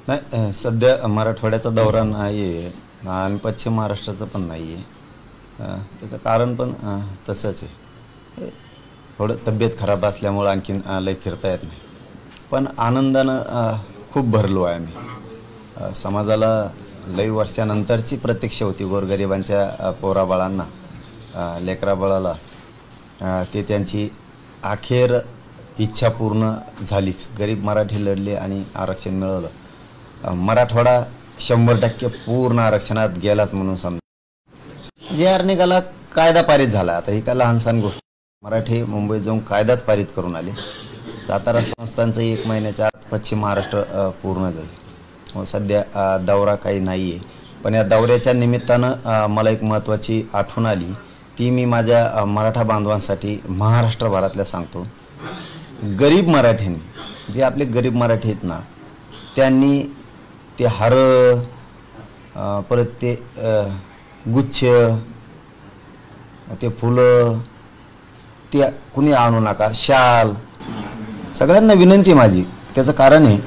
नाही, सध्या मराठवाड्याचा दौरा नाही आहे आणि पश्चिम महाराष्ट्राचं पण नाही आहे. त्याचं कारण पण तसंच आहे. थोडं तब्येत खराब असल्यामुळं आणखीन लय फिरता येत नाही. पण आनंदानं खूप भरलो आहे आम्ही. समाजाला लई वर्षानंतरची प्रतीक्षा होती गोरगरिबांच्या पोराबाळांना, लेकराबाळाला. ते त्यांची अखेर इच्छा पूर्ण झालीच. गरीब मराठी लढले आणि आरक्षण मिळवलं. मराठवाडा 100% पूर्ण आरक्षणात गेलाच म्हणून समजा. जे आर निघाला, कायदा पारित झाला. आता ही काय लहानसहान गोष्ट. मराठी मुंबईत जाऊन कायदाच पारित करून आले. सातारा संस्थांचं 1 महिन्याच्या आत पश्चिम महाराष्ट्र पूर्ण जाईल. सध्या दौरा काही नाही आहे, पण या दौऱ्याच्या निमित्तानं मला एक महत्त्वाची आठवण आली. ती मी माझ्या मराठा बांधवांसाठी महाराष्ट्रभरातल्या सांगतो. गरीब मराठ्यांनी, जे आपले गरीब मराठी आहेत ना, त्यांनी ते हार, परत ते गुच्छ, ते फुलं, ते कुणी आणू नका. शाल, सगळ्यांना विनंती माझी. त्याचं कारण आहे,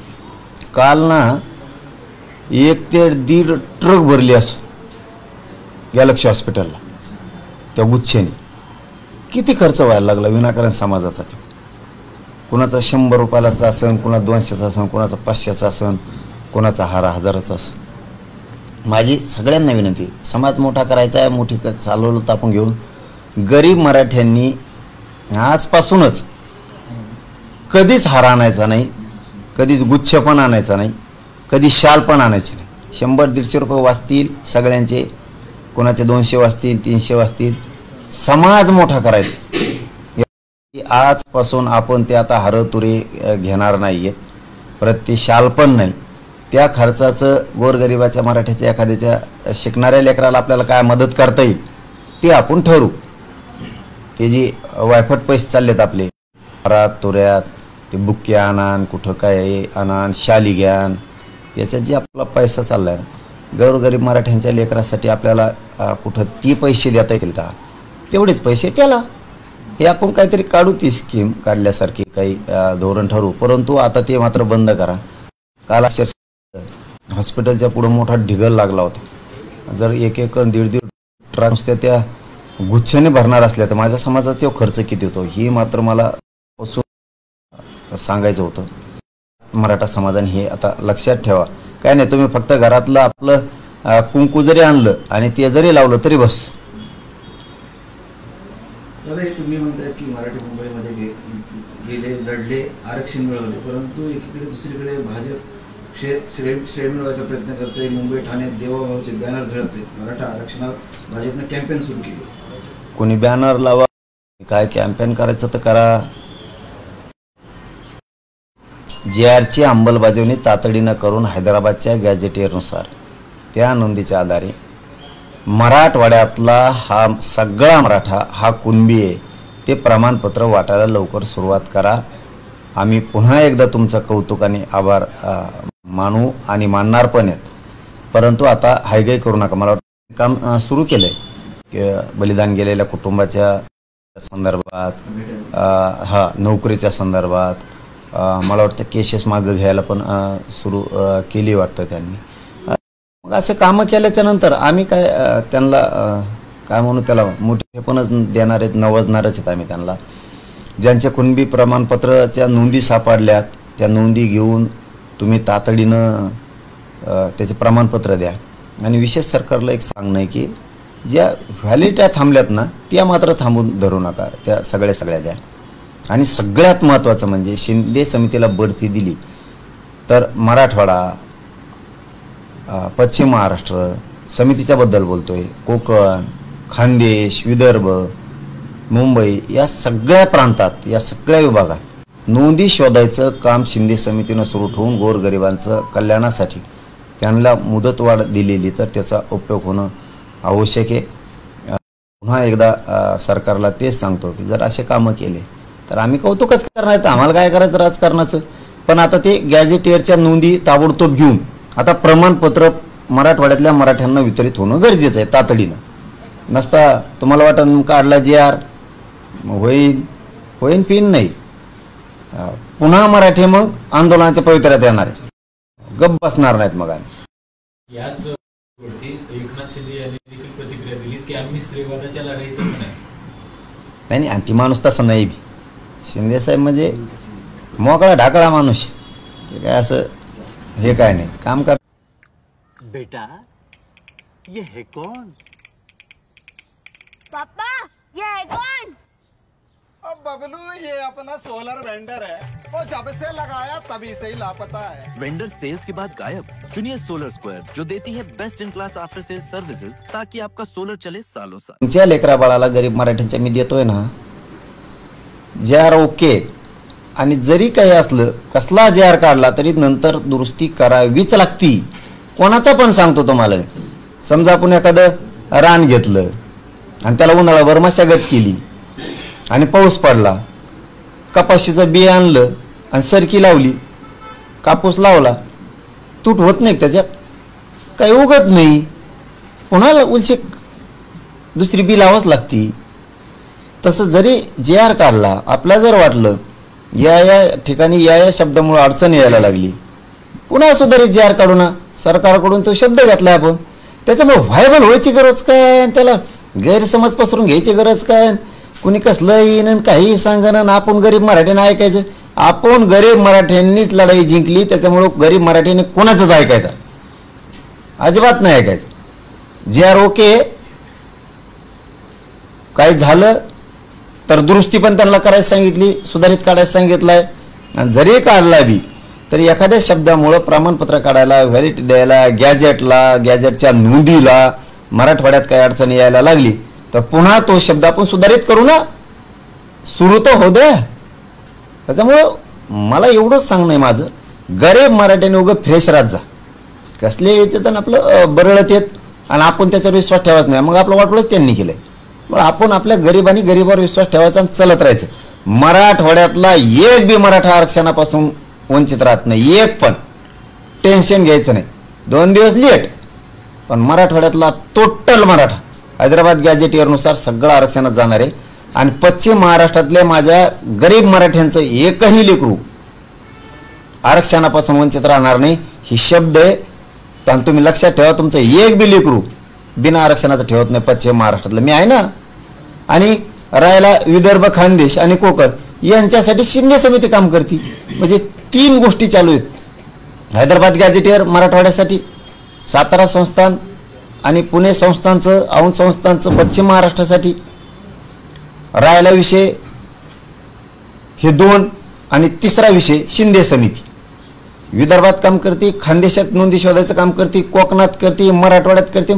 काल ना 1 ते 1.5 ट्रक भरली असं गॅलेक्सी हॉस्पिटलला त्या गुच्छेने. किती खर्च व्हायला लागला विनाकारण समाजाचा. ते कुणाचा 100 रुपयाचा असन, कुणा 200चा असन, कुणाचा 500चा असन, कोणाचा 1000चा असन. माझी सगळ्यांना विनंती, समाज मोठा करायचा आहे, मोठी चालवलं तर आपण घेऊन. गरीब मराठ्यांनी आजपासूनच कधीच हार आणायचा नाही, कधीच गुच्छ पण आणायचा नाही, कधी शाल पण आणायची नाही. 100-150 रुपये वाचतील सगळ्यांचे, कोणाचे 200 वाचतील, 300 वाचतील. समाज मोठा करायचा. आजपासून आपण ते आता हारतुरे घेणार नाही आहेत, परत ते शाल पण नाही. त्या खर्चाचं गोरगरिबाच्या मराठ्याच्या एखाद्याच्या शिकणाऱ्या लेकराला आपल्याला काय मदत करता येईल ते आपण ठरवू. ते जे वायफट पैसे चाललेत आपले हारात तुऱ्यात, ते बुक्के आणान, कुठं काय आणान, शाली घ्यान, याच्यात जे आपला पैसा चालला आहे ना, गोरगरीब मराठ्यांच्या लेकरासाठी आपल्याला कुठं ती पैसे देता येतील का? तेवढेच पैसे त्याला हे आपण काहीतरी काढू, ती स्कीम काढल्यासारखी काही धोरण ठरवू. परंतु आता ते मात्र बंद करा. काल अक्षरशः हॉस्पिटलच्या पुढं मोठा ढिगल लागला होता. जर 1-1 आणि 1.5 ट्रक नुसत्या त्या गुच्छाने भरणार असल्या तर माझ्या समाजात तो खर्च किती होतो ही मात्र मला सांगायचं होतं. मराठा समाजाने हे आता लक्षात ठेवा. काय नाही, तुम्ही फक्त घरातलं आपलं कुंकू जरी आणलं आणि ते जरी लावलं तरी बस. दादा, हे तुम्ही म्हणताय की मराठी मुंबईमध्ये गेले, लढले, आरक्षण मिळवले, परंतु एकीकडे दुसरीकडे भाजप श्रेय मिळवायचा प्रयत्न करते. मुंबई ठाण्यात देवाभाऊचे बॅनर झळकले. मराठा आरक्षणावर भाजपने कॅम्पेन सुरू केले. कोणी बॅनर लावा, काय कॅम्पेन करायचं तर करा. JRची अंमलबजावणी तातडीनं करून हैदराबादच्या गॅझेटियरनुसार त्या नोंदीच्या आधारे मराठवाड्यातला हा सगळा मराठा हा कुणबी आहे ते प्रमाणपत्र वाटायला लवकर सुरुवात करा. आम्ही पुन्हा एकदा तुमचं कौतुकाने आभार मानू आणि मानणार पण आहेत. परंतु आता हायगाई करू नका. मला वाटतं काम सुरू केलं आहे की बलिदान गेलेल्या कुटुंबाच्या संदर्भात, नोकरीच्या संदर्भात मला वाटतं केसेस मागं घ्यायला पण सुरू केली वाटतं त्यांनी. मग असे कामं केल्याच्या नंतर आम्ही काय त्यांना काय म्हणू, त्याला मोठेपणच देणार आहेत, नवजणारच आहेत आम्ही त्यांना. ज्यांच्या कुणबी प्रमाणपत्राच्या नोंदी सापडल्यात त्या नोंदी घेऊन तुम्ही तातडीनं त्याचे प्रमाणपत्र द्या. आणि विशेष सरकारला एक सांगणं आहे की ज्या व्हॅलिडिटी थांबल्यात ना त्या मात्र थांबून धरू नका, त्या सगळ्या द्या. आणि सगळ्यात महत्त्वाचं म्हणजे शिंदे समितीला बढती दिली तर मराठवाडा, पश्चिम महाराष्ट्र समितीच्याबद्दल बोलतोय, कोकण, खानदेश, विदर्भ, मुंबई या सगळ्या प्रांतात, या सगळ्या विभागात नोंदी शोधायचं काम शिंदे समितीनं सुरू ठेवून गोरगरिबांचं कल्याणासाठी त्यांना मुदतवाढ दिलेली तर त्याचा उपयोग होणं आवश्यक आहे. पुन्हा एकदा सरकारला तेच सांगतो की जर असे कामं केले तर आम्ही कौतुकच करणार, तर आम्हाला काय करायचं राजकारणाचं. पण आता ते गॅझेटियरच्या नोंदी ताबडतोब घेऊन आता प्रमाणपत्र मराठवाड्यातल्या मराठ्यांना वितरित होणं गरजेचं आहे तातडीनं. नसता तुम्हाला वाटतं काढला JR होईन पिन नाही, पुन्हा मराठी मग आंदोलनाच्या पवित्र्यात येणार आहे. गप्प बसणार नाहीत मग आम्ही. याच वरती एकनाथ शिंदे यांनी देखील प्रतिक्रिया दिली की आम्ही स्त्रीवादाच्या लढाईतच नाही. नाही आणि ती माणूस तसा नाही बी. शिंदे साहेब म्हणजे मोकळा ढाकळा माणूस आहे. ते काय असं हे काय नाही काम कर. बेटा ये है कौन? पापा ये है कौन? अब बबलू ये अपना सोलर वेंडर है और जब से लगाया तभी से ही लापता है. वेंडर सेल्स के बाद गायब. चुनिए सोलर स्क्वायर जो देती है best in class after sales services ताकि आपका सोलर चले सालों साल. तुमच्या लेकरा बाळाला गरीब मराठ्यांच्या मी देतोय ना JR ओके. आणि जरी काही असलं कसला JR काढला तरी नंतर दुरुस्ती करावीच लागती. कोणाचा पण सांगतो तुम्हाला. समजा आपण एखादं रान घेतलं आणि त्याला उन्हाळाभर मशागत केली आणि पाऊस पडला, कपाशीचं बी आणलं आणि सरकी लावली, कापूस लावला, तूट होत नाही त्याच्यात, काही उगत नाही, पुन्हा उलशी दुसरी बी लावाच लागती. तसं जरी JR काढला, आपल्याला जर वाटलं या ठिकाणी या शब्दामुळे अडचण यायला लागली, पुन्हा सुधारित JR काढू ना. सरकारकडून तो शब्द घेतला आपण, त्याच्यामुळे व्हायबल व्हायची गरज काय, त्याला गैरसमज पसरून घ्यायची गरज काय. कुणी कसलं येईन काही सांगणं, आपण गरीब मराठ्यांना ऐकायचं. आपण गरीब मराठ्यांनीच लढाई जिंकली, त्याच्यामुळं गरीब मराठ्यांनी कोणाचंच ऐकायचं अजिबात नाही ऐकायचं. JR okay. काय झालं तर दुरुस्ती पण त्यांना करायला सांगितली, सुधारित काढायला सांगितलंय. आणि जरी काढला बी तरी एखाद्या शब्दामुळं प्रमाणपत्र काढायला, व्हॅलिडिटी द्यायला, गॅजेटला, गॅजेटच्या नोंदीला मराठवाड्यात काही अडचणी यायला लागली तर पुन्हा तो शब्द आपण सुधारित करू ना. सुरू तर हो द्या. त्याच्यामुळं मला एवढंच सांगणं आहे माझं, गरीब मराठ्याने उगं फ्रेश राहत जा. कसले येतात आणि आपलं बरळत येत आणि आपण त्याच्यावर विश्वास ठेवायचा नाही. मग आपलं वाटलंच त्यांनी केलंय. मग आपण आपल्या गरिबांनी गरीबावर विश्वास ठेवायचा आणि चलत राहायचं. मराठवाड्यातला एक बी मराठा आरक्षणापासून वंचित राहत नाही. एक पण टेन्शन घ्यायचं नाही. 2 दिवस लेट पण मराठवाड्यातला टोटल मराठा हैदराबाद गॅजेटियरनुसार सगळं आरक्षणात जाणार आहे. आणि पश्चिम महाराष्ट्रातल्या माझ्या गरीब मराठ्यांचं एकही लेकरू आरक्षणापासून वंचित राहणार नाही. ही शब्द आहे. तर तुम्ही लक्षात ठेवा, तुमचं एक बी लेकरू बिना आरक्षणाचं ठेवत नाही पश्चिम महाराष्ट्रातलं. मी आहे ना. आणि राहायला विदर्भ, खानदेश आणि कोकण यांच्यासाठी शिंदे समिती काम करते. म्हणजे 3 गोष्टी चालू आहेत. हैदराबाद गॅजेटियर मराठवाड्यासाठी, सातारा संस्थान आणि पुणे संस्थानचं, औंध संस्थानचं पश्चिम महाराष्ट्रासाठी, राहायला विषय हे 2 आणि तिसरा विषय शिंदे समिती. विदर्भात काम करते, खानदेशात नोंदी शोधायचं काम करते, कोकणात करते, मराठवाड्यात करते,